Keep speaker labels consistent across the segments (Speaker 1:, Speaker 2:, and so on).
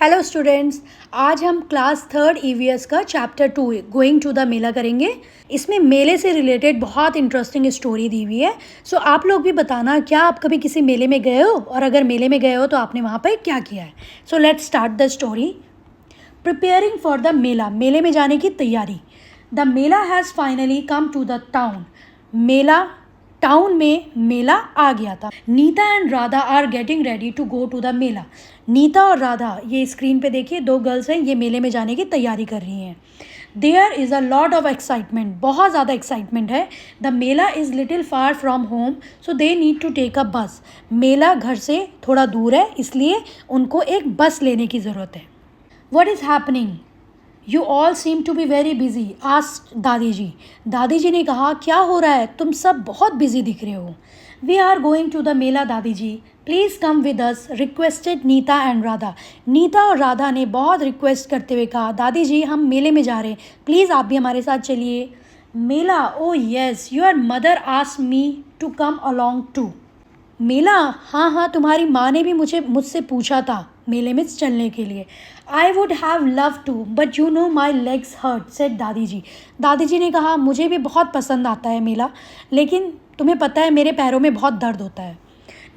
Speaker 1: Hello students, आज हम class third EVS का चैप्टर 2 गोइंग टू द मेला करेंगे। इसमें मेले से रिलेटेड बहुत इंटरेस्टिंग स्टोरी दी हुई है। सो आप लोग भी बताना, क्या आप कभी किसी मेले में गए हो, और अगर मेले में गए हो तो आपने वहाँ पर क्या किया है। So let's start the story. Preparing for the mela, मेले में जाने की तैयारी। The mela has finally come to the town, town में मेला आ गया था। Neeta and Radha are getting ready to go to the mela. Neeta और राधा, ये स्क्रीन पे देखिए, दो गर्ल्स हैं, ये मेले में जाने की तैयारी कर रही हैं। There is a lot of excitement, बहुत ज़्यादा एक्साइटमेंट है। The mela is little far from home, so they need to take a bus. मेला घर से थोड़ा दूर है, इसलिए उनको एक बस लेने की ज़रूरत है। What is happening, you all seem to be very busy, asked dadi ji. दादी जी ने कहा, क्या हो रहा है, तुम सब बहुत बिजी दिख रहे हो। We are going to the mela दादी ji, please come with us, requested Neeta and Radha. Neeta और राधा ने बहुत रिक्वेस्ट करते हुए कहा, दादी जी हम मेले में जा रहे हैं, प्लीज़ आप भी हमारे साथ चलिए। मेला, oh yes, your mother asked me to come along too. मेला, हाँ हाँ, तुम्हारी माँ ने भी मुझसे पूछा था मेले में चलने के लिए। I would have love to but you know my legs hurt, said dadi ji. दादी जी ने कहा, मुझे भी बहुत पसंद आता है मेला, लेकिन तुम्हें पता है मेरे पैरों में बहुत दर्द होता है।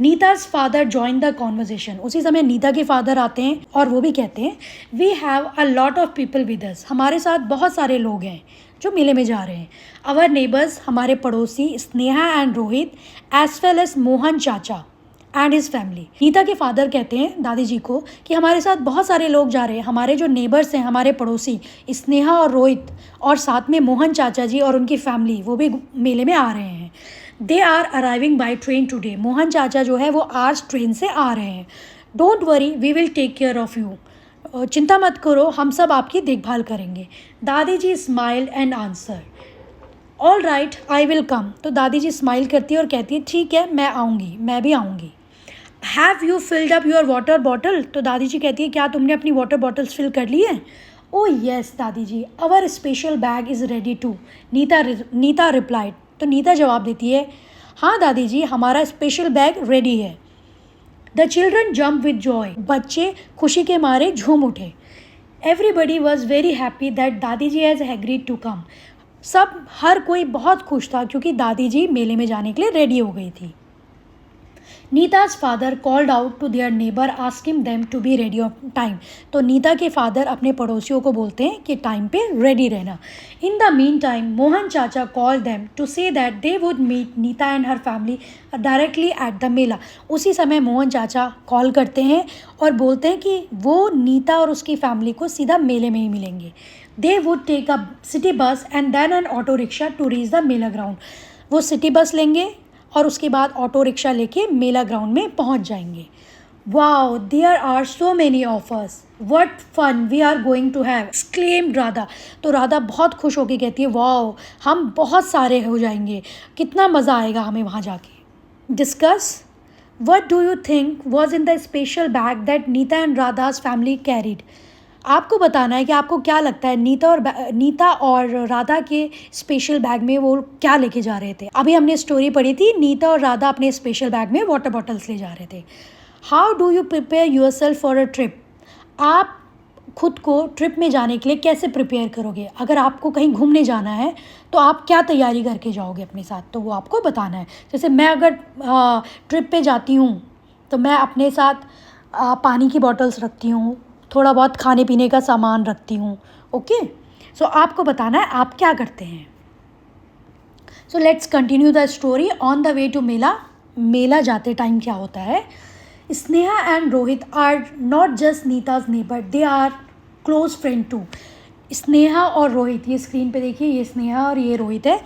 Speaker 1: नीता's फादर जॉइन द कॉन्वर्जेशन, उसी समय नीता के फादर आते हैं और वो भी कहते हैं, we have a lot of people with us, हमारे साथ बहुत सारे लोग हैं जो मेले में जा रहे हैं। अवर नेबर्स, हमारे पड़ोसी Sneha and Rohit, as well as Mohan chacha and his family. Nita के फादर कहते हैं दादी जी को कि हमारे साथ बहुत सारे लोग जा रहे हैं, हमारे जो नेबर्स हैं, हमारे पड़ोसी स्नेहा और रोहित, और साथ में मोहन चाचा जी और उनकी फैमिली, वो भी मेले में आ रहे हैं। They are arriving by train today, Mohan चाचा जो है वो आज ट्रेन से आ रहे हैं। Don't worry, we will take care of you, चिंता मत करो, हम सब आपकी देखभाल करेंगे। Dadi ji smiled and answer, all right I will come. तो दादी जी स्माइल करती है और कहती है, ठीक है, मैं आऊँगी, मैं भी आऊँगी। Have you filled up your water bottle, तो दादी जी कहती है, क्या तुमने अपनी वाटर बॉटल्स फिल कर ली है। Oh yes dadi ji, our special bag is ready too, Neeta replied. तो नीता जवाब देती है, हाँ दादी जी, हमारा स्पेशल बैग रेडी है। The children jump with joy, बच्चे खुशी के मारे झूम उठे। Everybody was very happy that dadi ji has agreed to come, हर कोई बहुत खुश था क्योंकि दादी जी मेले में जाने के लिए रेडी हो गई थी। नीता's father called out to their neighbour asking them to be ready on time. तो नीता के फादर अपने पड़ोसियों को बोलते हैं कि टाइम पे रेडी रहना। In the meantime Mohan chacha call them to say that they would meet Neeta and her family directly at the mela. उसी समय मोहन चाचा कॉल करते हैं और बोलते हैं कि वो नीता और उसकी फैमिली को सीधा मेले में ही मिलेंगे। They would take a city bus and then an auto rickshaw to reach the mela ground. वो सिटी बस लेंगे और उसके बाद ऑटो रिक्शा लेके मेला ग्राउंड में पहुंच जाएंगे। Wow, there are so many offers, what fun we are going to have, exclaimed Radha. तो राधा बहुत खुश होकर कहती है, वाओ, हम बहुत सारे हो जाएंगे, कितना मज़ा आएगा हमें वहाँ जाके। Discuss, what do you think was in the special bag that Neeta and Radha's family carried. आपको बताना है कि आपको क्या लगता है नीता और राधा के स्पेशल बैग में वो क्या लेके जा रहे थे। अभी हमने स्टोरी पढ़ी थी, नीता और राधा अपने स्पेशल बैग में वाटर बॉटल्स ले जा रहे थे। How do you prepare yourself for a trip, आप खुद को ट्रिप में जाने के लिए कैसे प्रिपेयर करोगे। अगर आपको कहीं घूमने जाना है तो आप क्या तैयारी करके जाओगे अपने साथ, तो वो आपको बताना है। जैसे मैं अगर ट्रिप पे जाती हूँ तो मैं अपने साथ पानी की बॉटल्स रखती हूँ, थोड़ा बहुत खाने पीने का सामान रखती हूँ। ओके, सो आपको बताना है आप क्या करते हैं। So let's continue the story. On the way to mela, मेला जाते टाइम क्या होता है, Sneha and Rohit are not just Neeta's neighbour, they are close friend too. Sneha और रोहित, ये स्क्रीन पे देखिए, ये स्नेहा और ये रोहित है,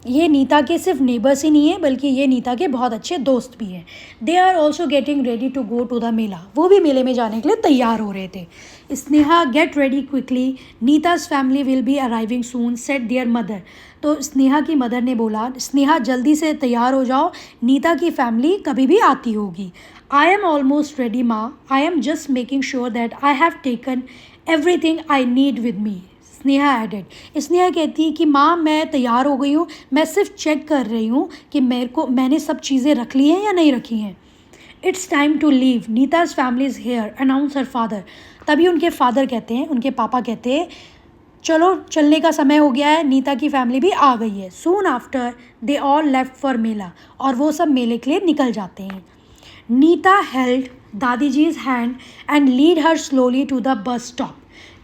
Speaker 1: ये नीता के सिर्फ नेबर्स ही नहीं है बल्कि ये नीता के बहुत अच्छे दोस्त भी हैं। They are also getting ready to go to the mela, वो भी मेले में जाने के लिए तैयार हो रहे थे। Sneha, get ready quickly, Neeta's family will be arriving soon, said their mother. तो स्नेहा की मदर ने बोला, स्नेहा जल्दी से तैयार हो जाओ, नीता की फैमिली कभी भी आती होगी। आई एम ऑलमोस्ट रेडी माँ, I am just making sure that I have taken everything I need with me, Sneha added. Sneha कहती है कि माँ मैं तैयार हो गई हूँ, मैं सिर्फ चेक कर रही हूँ कि मैंने सब चीज़ें रख ली हैं या नहीं रखी हैं। It's time to leave, Neeta's family is here, announce her father. तभी उनके फादर कहते हैं, उनके पापा कहते हैं चलो चलने का समय हो गया है, नीता की फैमिली भी आ गई है। Soon after they all left for mela, और वो सब मेले के लिए निकल जाते हैं। Neeta held Dadi ji's hand and led her slowly to the bus stop.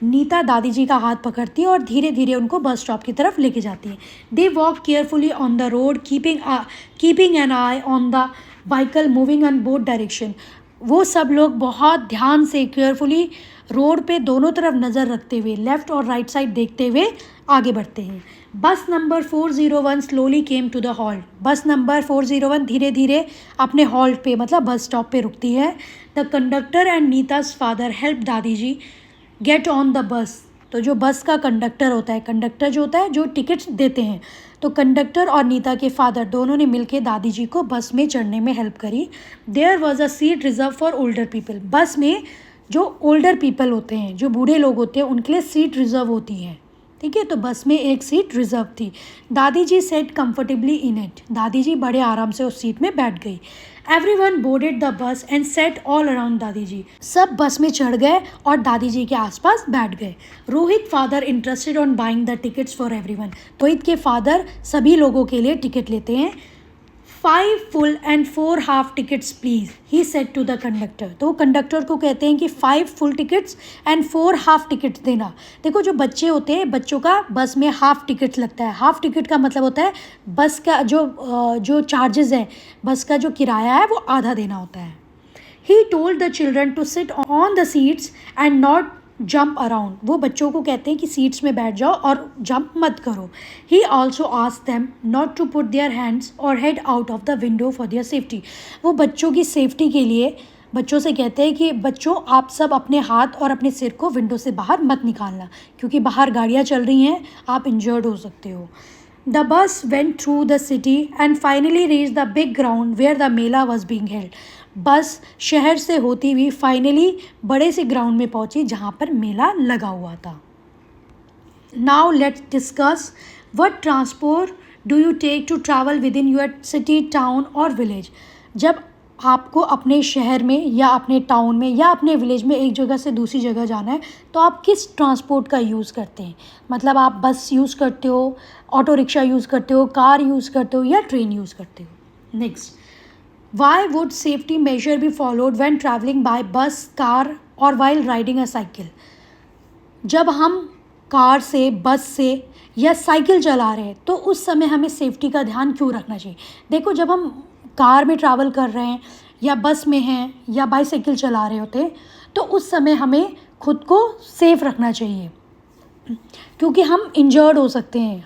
Speaker 1: Neeta दादी जी का हाथ पकड़ती है और धीरे धीरे उनको बस स्टॉप की तरफ लेके जाती है। They walk carefully on the road keeping an I on the vehicle moving on both direction. वो सब लोग बहुत ध्यान से केयरफुली रोड पे दोनों तरफ नज़र रखते हुए लेफ़्ट और राइट साइड देखते हुए आगे बढ़ते हैं। Bus number 401 slowly came to the halt. Bus number 401 धीरे धीरे अपने हॉल्ट पे मतलब बस स्टॉप पे रुकती है। The conductor and Neeta's father help Dadi ji get on the bus. तो जो बस का कंडक्टर होता है, कंडक्टर जो होता है जो टिकट्स देते हैं, तो कंडक्टर और नीता के फादर दोनों ने मिलकर दादी जी को बस में चढ़ने में हेल्प करी। There was a seat reserve for older people. Bus में जो ओल्डर पीपल होते हैं, जो बूढ़े लोग होते हैं, उनके लिए सीट रिजर्व होती है, ठीक है। तो बस में एक सीट रिजर्व थी। दादी जी सेट कंफर्टेबली इन इट। दादी जी बड़े आराम से उस सीट में बैठ गई। Everyone boarded the bus and set all around दादी जी। सब बस में चढ़ गए और दादी जी के आसपास बैठ गए। Rohit father interested on buying the tickets for everyone. Rohit के फादर सभी लोगों के लिए टिकट लेते हैं। 5 full and 4 half tickets please, he said to the conductor। तो कंडक्टर को कहते हैं कि 5 full tickets and 4 half tickets देना। देखो जो बच्चे होते हैं, बच्चों का बस में हाफ टिकट लगता है। हाफ टिकट का मतलब होता है बस का जो चार्जेस है, बस का जो किराया है वो आधा देना होता है। He told the children to sit on the seats and not jump around. वो बच्चों को कहते हैं कि सीट्स में बैठ जाओ और जंप मत करो। He also asked them not to put their hands और head out of the window for their safety. वो बच्चों की सेफ्टी के लिए बच्चों से कहते हैं कि बच्चों आप सब अपने हाथ और अपने सिर को विंडो से बाहर मत निकालना, क्योंकि बाहर गाड़ियाँ चल रही हैं, आप इंजर्ड हो सकते हो। The bus went through the city and finally reach the big ground where the mela was being held. Bus शहर से होती हुई फाइनली बड़े से ग्राउंड में पहुंची जहां पर मेला लगा हुआ था। Now let's discuss what transport do you take to travel within your city, town और विलेज। जब आपको अपने शहर में या अपने टाउन में या अपने विलेज में एक जगह से दूसरी जगह जाना है, तो आप किस ट्रांसपोर्ट का यूज़ करते हैं। मतलब आप बस यूज़ करते हो, ऑटो रिक्शा यूज़ करते हो, कार यूज़ करते हो या ट्रेन यूज़ करते हो। Next, Why would safety measure be followed when traveling by bus, car or while riding a cycle? जब हम कार से, बस से या साइकिल चला रहे हैं तो उस समय हमें सेफ्टी का ध्यान क्यों रखना चाहिए। देखो जब हम कार में ट्रैवल कर रहे हैं या बस में हैं या बाईसाइकिल चला रहे होते हैं तो उस समय हमें खुद को सेफ रखना चाहिए, क्योंकि हम इंजर्ड हो सकते हैं,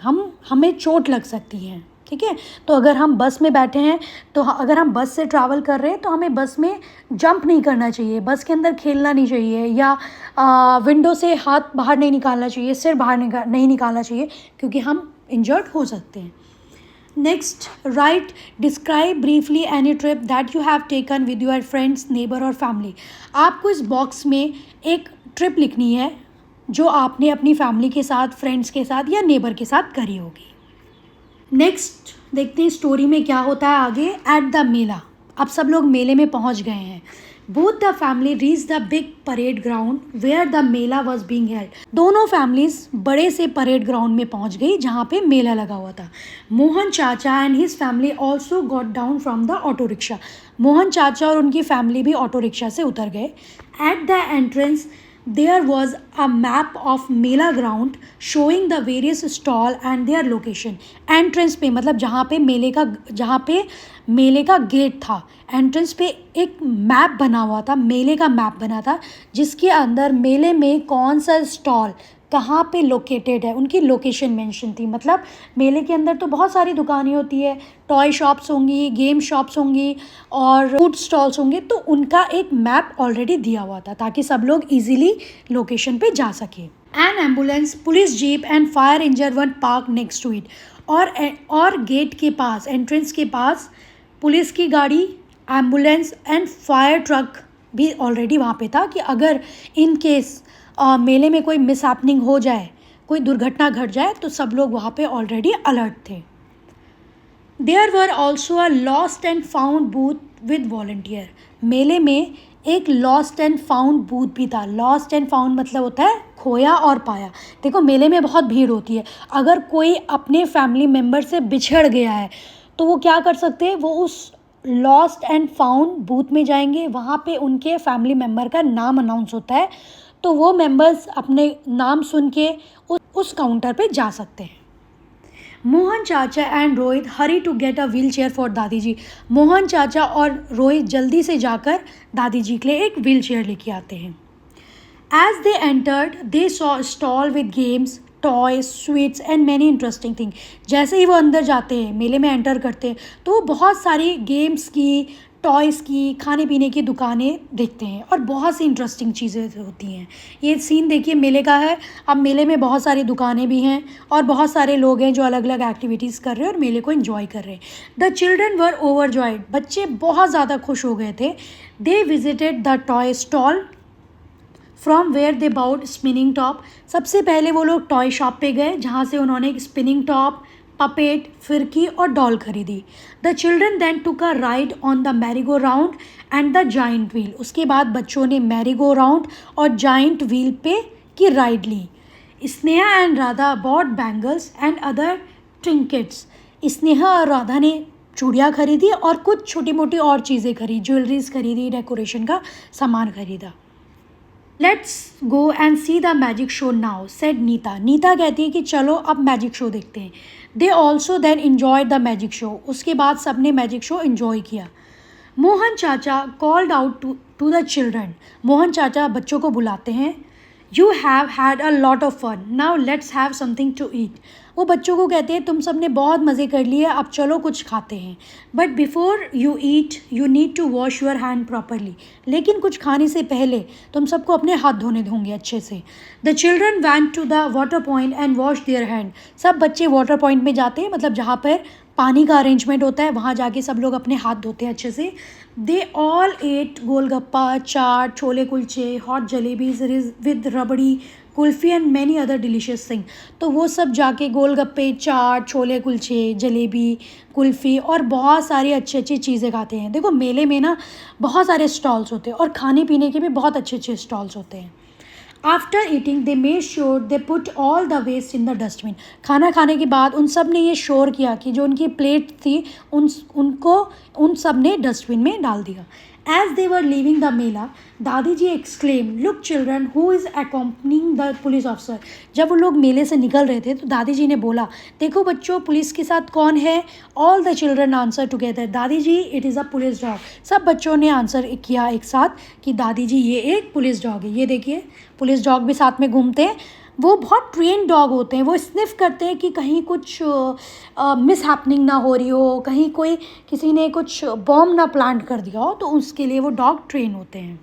Speaker 1: हमें चोट लग सकती है, ठीक है। तो अगर हम बस में बैठे हैं, तो अगर हम बस से ट्रैवल कर रहे हैं तो हमें बस में जंप नहीं करना चाहिए, बस के अंदर खेलना नहीं चाहिए या विंडो से हाथ बाहर नहीं निकालना चाहिए, सिर बाहर नहीं निकालना चाहिए, क्योंकि हम इंजर्ड हो सकते हैं। Next, right describe briefly any trip that you have taken with your friends, neighbour और फैमिली। आपको इस बॉक्स में एक ट्रिप लिखनी है जो आपने अपनी फैमिली के साथ, फ्रेंड्स के साथ या नेबर के साथ करी होगी। नेक्स्ट देखते हैं स्टोरी में क्या होता है आगे। एट द मेला, अब सब लोग मेले में पहुंच गए हैं। Both the family reach the big parade ground where the mela was being held. दोनों फैमिलीज बड़े से परेड ग्राउंड में पहुंच गई जहां पे मेला लगा हुआ था। Mohan chacha and his family also got down from the auto rickshaw. Mohan चाचा और उनकी फैमिली भी ऑटो रिक्शा से उतर गए। At the entrance there was a map of Mela ground showing the various stall and their location। Entrance पे मतलब जहाँ पे मेले का गेट था, एंट्रेंस पे एक मैप बना हुआ था, मेले का मैप बना था, जिसके अंदर मेले में कौन सा स्टॉल कहाँ पे लोकेटेड है उनकी लोकेशन मेंशन थी। मतलब मेले के अंदर तो बहुत सारी दुकानें होती है, टॉय शॉप्स होंगी, गेम शॉप्स होंगी और फूड स्टॉल्स होंगे, तो उनका एक मैप ऑलरेडी दिया हुआ था ताकि सब लोग इजीली लोकेशन पे जा सके। An ambulance, police jeep and fire engine one park next to it. और गेट के पास, एंट्रेंस के पास पुलिस की गाड़ी, एम्बुलेंस एंड फायर ट्रक भी ऑलरेडी वहाँ पे था कि अगर इन केस मेले में कोई मिसहैपनिंग हो जाए, कोई दुर्घटना घट जाए, तो सब लोग वहाँ पे ऑलरेडी अलर्ट थे। There were also a lost and found booth with volunteer. मेले में एक लॉस्ट एंड फाउंड बूथ भी था। लॉस्ट एंड फाउंड मतलब होता है खोया और पाया। देखो मेले में बहुत भीड़ होती है, अगर कोई अपने फैमिली मेम्बर से बिछड़ गया है तो वो क्या कर सकते हैं, वो उस लॉस्ट एंड फाउंड बूथ में जाएंगे, वहाँ पे उनके फैमिली मेम्बर का नाम अनाउंस होता है, तो वो मेंबर्स अपने नाम सुन के उस काउंटर पे जा सकते हैं। Mohan chacha and Rohit hurry to get a wheel chair for dadi ji. Mohan चाचा और रोहित जल्दी से जाकर दादी जी के लिए एक व्हील चेयर लेके आते हैं। As they entered they saw stall with games, toys, sweets and many interesting thing. जैसे ही वो अंदर जाते हैं, मेले में एंटर करते हैं, तो वो बहुत सारी गेम्स की, टॉयज़ की, खाने पीने की दुकानें देखते हैं और बहुत सी इंटरेस्टिंग चीज़ें होती हैं। ये सीन देखिए मेले का है। अब मेले में बहुत सारी दुकानें भी हैं और बहुत सारे लोग हैं जो अलग अलग एक्टिविटीज़ कर रहे हैं और मेले को एंजॉय कर रहे हैं। The children were overjoyed. बच्चे बहुत ज़्यादा खुश हो गए थे। They visited the toy stall from where they bought spinning top. सबसे पहले वो लोग टॉय शॉप पे गए जहाँ से उन्होंने एक स्पिनिंग टॉप, पपेट, फिरकी और डॉल खरीदी। The children then took a ride on the merry go round and the giant wheel. उसके बाद बच्चों ने मैरीगो राउंड और जाइंट व्हील पे की राइड ली। Sneha and Radha bought bangles and other trinkets. Sneha और राधा ने चूड़ियाँ खरीदी और कुछ छोटी मोटी और चीज़ें खरीदी, ज्वेलरीज खरीदी, डेकोरेशन का सामान खरीदा। Let's go and see the magic show now said Nita. Nita कहती है कि चलो अब मैजिक शो देखते हैं। They also then enjoy the magic show. उसके बाद सब ने मैजिक शो इन्जॉय किया। Mohan chacha called out to the children. Mohan चाचा बच्चों को बुलाते हैं। You have had a lot of fun, now let's have something to eat. वो बच्चों को कहते हैं तुम सब ने बहुत मज़े कर लिए, अब चलो कुछ खाते हैं। But before you eat you need to wash your hand properly. लेकिन कुछ खाने से पहले तुम सबको अपने हाथ धोने होंगे अच्छे से। The children went to the water point and wash their hand. सब बच्चे वाटर पॉइंट में जाते हैं, मतलब जहाँ पर पानी का अरेंजमेंट होता है, वहाँ जाके सब लोग अपने हाथ धोते हैं अच्छे से। They all at golgappa, chaat, chole kulche, hot jalebis with rabri, kulfi and many other delicious thing. तो वो सब जाके गोलगप्पे, चाट, छोले कुलचे, जलेबी, कुल्फ़ी और बहुत सारी अच्छी अच्छी चीज़ें खाते हैं। देखो मेले में ना बहुत सारे स्टॉल्स होते हैं और खाने पीने के भी बहुत अच्छे अच्छे स्टॉल्स होते हैं। After eating they made sure they put all the waste in the dustbin. खाना खाने के बाद उन सब ने ये श्योर किया कि जो उनकी प्लेट थी उन सब ने डस्टबिन में डाल दिया। As they were leaving the mela दादी ji exclaim look children who is accompanying the police officer. जब वो लोग मेले से निकल रहे थे तो दादी जी ने बोला देखो बच्चों पुलिस के साथ कौन है। All the children answer together Dadi ji it is a police dog. सब बच्चों ने आंसर किया एक साथ कि दादी जी ये एक पुलिस डॉग है। ये देखिए पुलिस डॉग भी साथ में घूमते हैं। वो बहुत ट्रेन डॉग होते हैं, वो स्निफ करते हैं कि कहीं कुछ मिस हैपनिंग ना हो रही हो, कहीं कोई किसी ने कुछ बॉम्ब ना प्लांट कर दिया हो, तो उसके लिए वो डॉग ट्रेन होते हैं।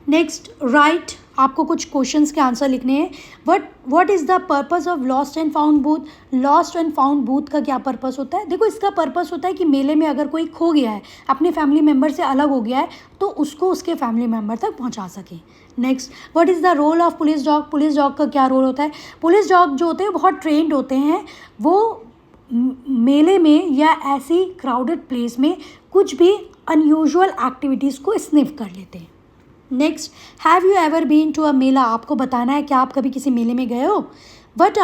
Speaker 1: नेक्स्ट राइट, आपको कुछ क्वेश्चंस के आंसर लिखने हैं। What is the purpose of lost and found booth. Lost and found booth का क्या पर्पस होता है। देखो इसका पर्पस होता है कि मेले में अगर कोई खो गया है, अपने फैमिली मेम्बर से अलग हो गया है, तो उसको उसके फैमिली मेम्बर तक पहुंचा सके। Next what is the role of police dog. Police dog का क्या रोल होता है। पुलिस डॉग जो होते हैं बहुत ट्रेंड होते हैं, वो मेले में या ऐसी क्राउडेड प्लेस में कुछ भी अनयूजुअल एक्टिविटीज़ को स्निफ कर लेते हैं। Next have you ever been to a mela. आपको बताना है कि आप कभी किसी मेले में गए हो। What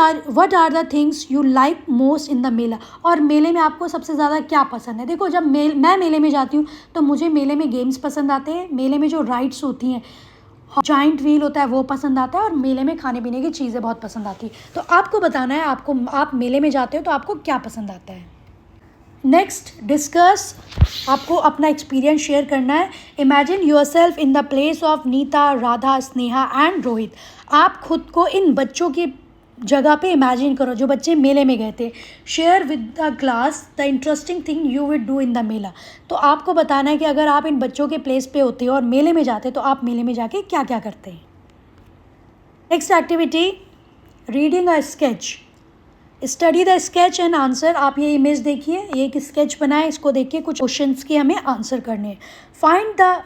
Speaker 1: are the things you like most in the mela. और मेले में आपको सबसे ज़्यादा क्या पसंद है। देखो जब मैं मेले में जाती हूँ तो मुझे मेले में गेम्स पसंद आते हैं, मेले में जो राइड्स होती हैं, जॉइंट व्हील होता है वो पसंद आता है, और मेले में खाने पीने की चीज़ें बहुत पसंद आती है। तो आपको बताना है आप मेले में जाते हो तो आपको क्या पसंद आता है। नेक्स्ट डिस्कस, आपको अपना एक्सपीरियंस शेयर करना है। Imagine yourself in the place of Nita, Radha, Sneha and Rohit. आप खुद को इन बच्चों की जगह पे इमेजिन करो जो बच्चे मेले में गए थे। Share with the class the interesting thing you will do in the mela. तो आपको बताना है कि अगर आप इन बच्चों के प्लेस पे होते हो और मेले में जाते तो आप मेले में जाके क्या क्या करते हैं। Next activity reading a sketch. Study the sketch and answer. आप ये इमेज देखिए, ये एक स्केच बना है, इसको देखिए कुछ क्वेश्चंस के हमें आंसर करने हैं।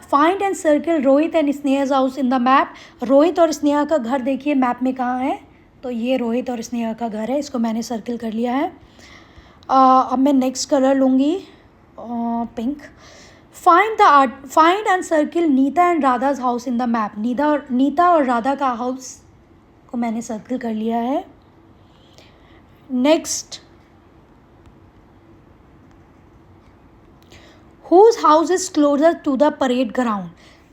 Speaker 1: Find and circle Rohit and Sneha's house in the map. Rohit और स्नेहा का घर देखिए मैप में कहाँ है, तो ये रोहित और स्नेहा का घर है, इसको मैंने सर्किल कर लिया है। अब मैं नेक्स्ट कलर लूँगी pink. Find and circle Neeta and Radha's house in the map. Neeta और राधा का हाउस को मैंने सर्किल कर लिया है। Next, whose house is closer to the parade ground.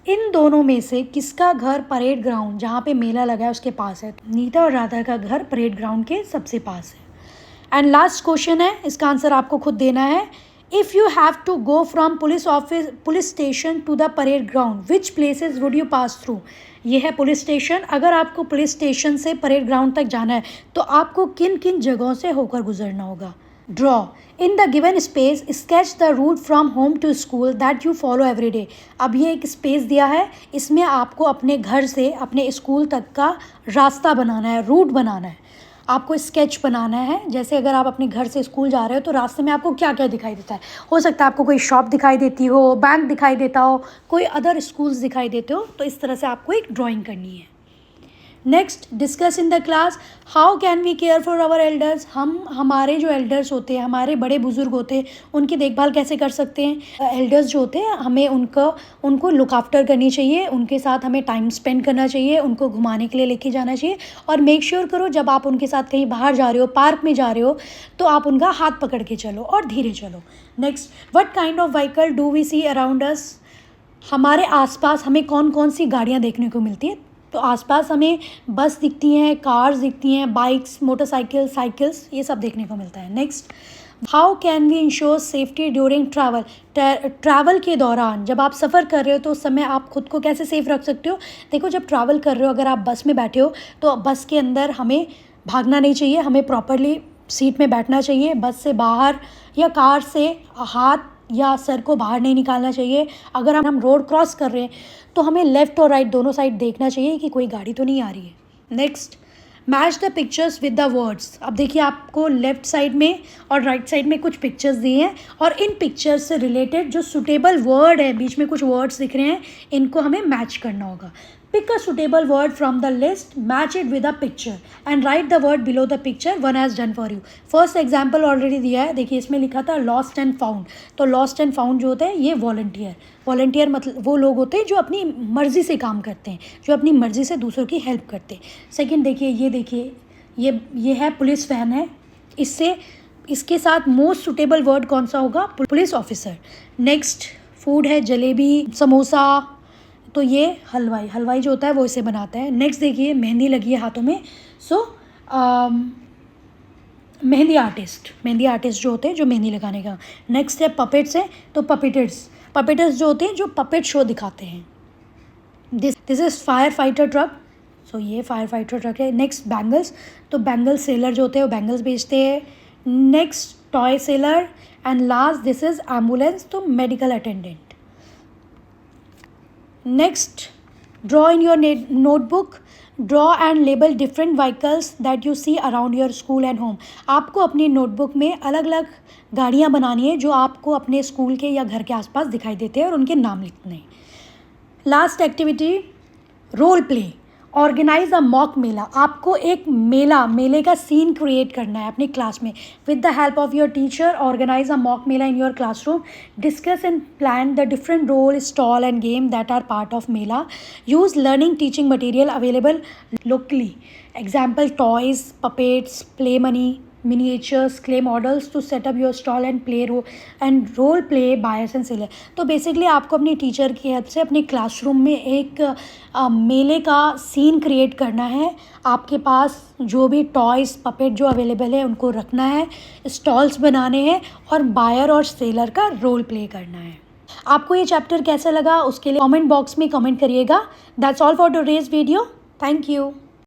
Speaker 1: इन दोनों में से किसका घर परेड ग्राउंड जहाँ पे मेला लगा है उसके पास है? नीता और राधा का घर परेड ग्राउंड के सबसे पास है। एंड लास्ट क्वेश्चन है, इसका आंसर आपको खुद देना है। If you have to go from police station to the parade ground, which places would you pass through? ये है पुलिस स्टेशन। अगर आपको पुलिस स्टेशन से परेड ग्राउंड तक जाना है तो आपको किन किन जगहों से होकर गुजरना होगा? Draw in the given space, sketch the route from home to school that you follow every day. अब ये एक स्पेस दिया है, इसमें आपको अपने घर से अपने स्कूल तक का रास्ता बनाना है, रूट बनाना है, आपको स्केच बनाना है। जैसे अगर आप अपने घर से स्कूल जा रहे हो तो रास्ते में आपको क्या क्या दिखाई देता है? हो सकता है आपको कोई शॉप दिखाई देती हो, बैंक दिखाई देता हो, कोई अदर स्कूल्स दिखाई देते हो। तो इस तरह से आपको एक ड्राइंग करनी है। Next, discuss in the class how can we care for our elders. हम हमारे जो एल्डर्स होते हैं, हमारे बड़े बुजुर्ग होते हैं, उनकी देखभाल कैसे कर सकते हैं? एल्डर्स जो होते हैं हमें उनको लुक आफ्टर करनी चाहिए, उनके साथ हमें टाइम स्पेंड करना चाहिए, उनको घुमाने के लिए लेके जाना चाहिए। और मेक श्योर करो जब आप उनके साथ कहीं बाहर जा रहे हो, पार्क में जा रहे हो, तो आप उनका हाथ पकड़ के चलो और धीरे चलो। Next, what kind of vehicle do we see around us. हमारे आसपास हमें कौन कौन सी गाड़ियाँ देखने को मिलती हैं? तो आसपास हमें बस दिखती हैं, कार्स दिखती हैं, बाइक्स, मोटरसाइकिल, साइकिल्स, ये सब देखने को मिलता है। Next, how can we ensure safety during travel. Travel के दौरान जब आप सफ़र कर रहे हो तो उस समय आप खुद को कैसे सेफ रख सकते हो? देखो, जब ट्रैवल कर रहे हो, अगर आप बस में बैठे हो तो बस के अंदर हमें भागना नहीं चाहिए, हमें प्रॉपरली सीट में बैठना चाहिए। बस से बाहर या कार से हाथ या सर को बाहर नहीं निकालना चाहिए। अगर हम रोड क्रॉस कर रहे हैं तो हमें लेफ़्ट और राइट दोनों साइड देखना चाहिए कि कोई गाड़ी तो नहीं आ रही है। Next, match the pictures with the words. अब देखिए, आपको लेफ़्ट साइड में और राइट साइड में कुछ पिक्चर्स दिए हैं और इन पिक्चर्स से रिलेटेड जो सुटेबल वर्ड है, बीच में कुछ वर्ड्स दिख रहे हैं, इनको हमें मैच करना होगा। Pick a suitable word from the list, match it with a picture and write the word below the picture, one has done for you. First example already दिया है, देखिए इसमें लिखा था लॉस्ट एंड फाउंड। तो lost and found जो होते हैं ये वॉलंटियर मतलब वो लोग होते हैं जो अपनी मर्ज़ी से काम करते हैं, जो अपनी मर्ज़ी से दूसरों की हेल्प करते हैं। सेकेंड देखिए, ये है पुलिस वैन है, इसके साथ मोस्ट सुटेबल वर्ड कौन सा होगा? Police officer. नेक्स्ट, फूड है जलेबी, समोसा, तो ये हलवाई जो होता है वो इसे बनाता है। नेक्स्ट देखिए, मेहंदी लगी है हाथों में, सो मेहंदी आर्टिस्ट जो होते हैं जो मेहंदी लगाने का। नेक्स्ट है पपेट्स है, तो पपेटर्स जो होते हैं जो पपेट शो दिखाते हैं। This is fire fighter truck, so ये फायर फाइटर ट्रक है। नेक्स्ट बैंगल्स, तो बैंगल सेलर जो होते हैं वो बैंगल्स बेचते हैं। Next toy seller and last this is ambulance, तो medical attendant. Next, draw in your notebook, draw and label different vehicles that you see around your school and home. आपको अपनी notebook में अलग अलग गाड़ियाँ बनानी है जो आपको अपने स्कूल के या घर के आसपास दिखाई देते हैं और उनके नाम लिखने हैं। Last activity, role play, organise a mock mela. आपको एक मेले का सीन क्रिएट करना है अपनी क्लास में। With the help of your teacher, organise a mock mela in your classroom. Discuss and plan the different role, stall and game that are part of mela. Use learning teaching material available locally, example toys, puppets, play money, miniatures, clay models to set up your stall and role play buyers and seller। तो basically आपको अपनी teacher की help से अपने classroom में एक मेले का सीन क्रिएट करना है। आपके पास जो भी टॉयज़, पपेट जो अवेलेबल है उनको रखना है, स्टॉल्स बनाने हैं और बायर और सेलर का रोल प्ले करना है। आपको ये चैप्टर कैसा लगा उसके लिए कमेंट बॉक्स में कमेंट करिएगा। That's all for today's video. Thank you.